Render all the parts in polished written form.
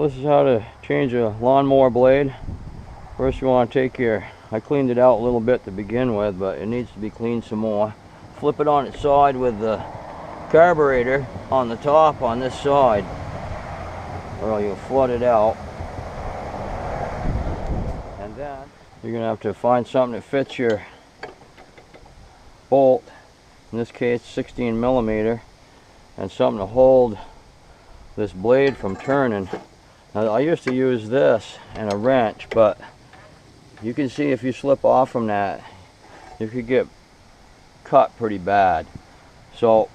Well, this is how to change a lawnmower blade. First you want to take I cleaned it out a little bit to begin with, but it needs to be cleaned some more. Flip it on its side with the carburetor on the top on this side, or you'll flood it out. And then you're going to have to find something that fits your bolt, in this case 16 millimeter, and something to hold this blade from turning. Now, I used to use this and a wrench, but you can see if you slip off from that, you could get cut pretty bad. So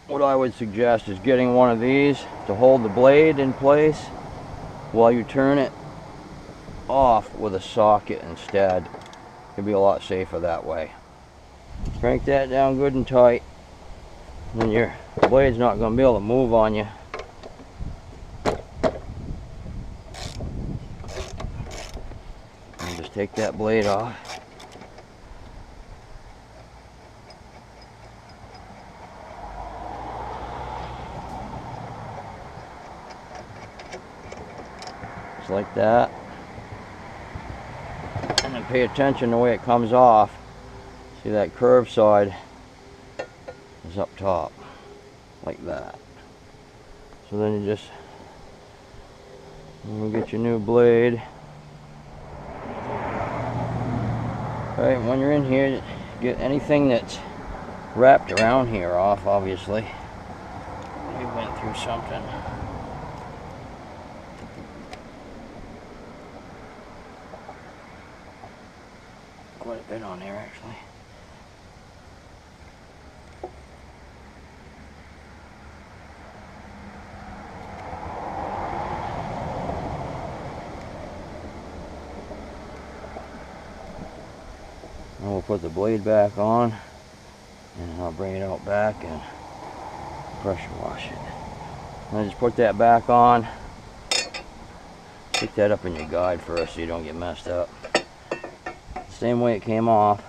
what I would suggest is getting one of these to hold the blade in place while you turn it off with a socket instead. It'll be a lot safer that way. Crank that down good and tight, and your blade's not going to be able to move on you. And just take that blade off. Just like that. And then pay attention the way it comes off. See, that curved side is up top, like that. So then you just, get your new blade. Alright, when you're in here, get anything that's wrapped around here off, obviously. You went through something. Quite a bit on there, actually. And we'll put the blade back on, and I'll bring it out back and pressure wash it. And I just put that back on. Stick that up in your guide first so you don't get messed up. Same way it came off,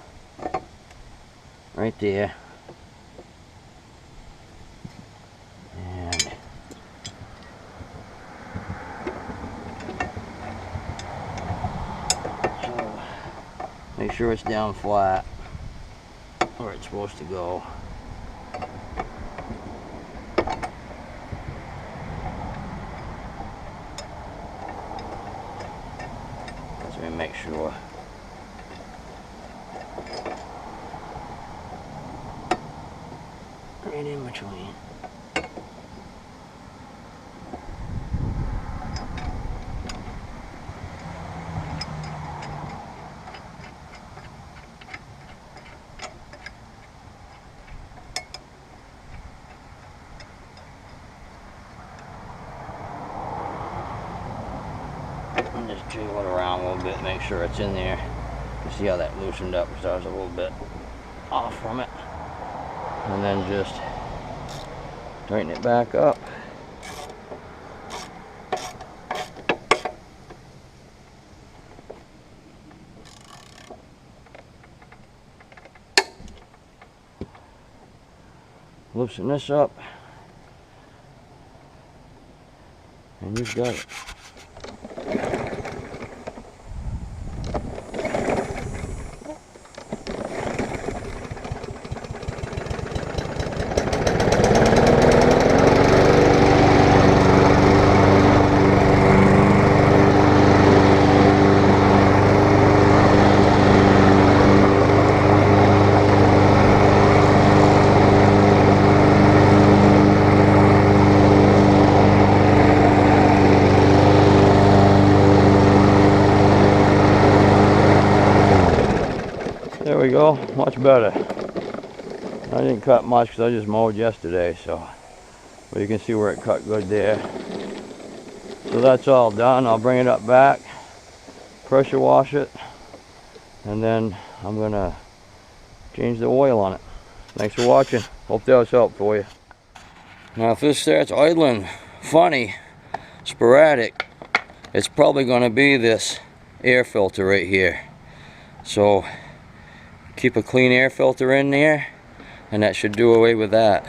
right there. And so make sure it's down flat where it's supposed to go. Let me make sure. Right in between. And just jiggle it around a little bit, make sure it's in there. You see how that loosened up because I was a little bit off from it. And then just tighten it back up. Loosen this up, and you've got it. There we go, much better. I didn't cut much because I just mowed yesterday, so, but you can see where it cut good there. So that's all done. I'll bring it up back, pressure wash it, and then I'm gonna change the oil on it. Thanks for watching. Hope that was helpful for you. Now if this starts idling funny, sporadic, it's probably gonna be this air filter right here. So keep a clean air filter in there, and that should do away with that.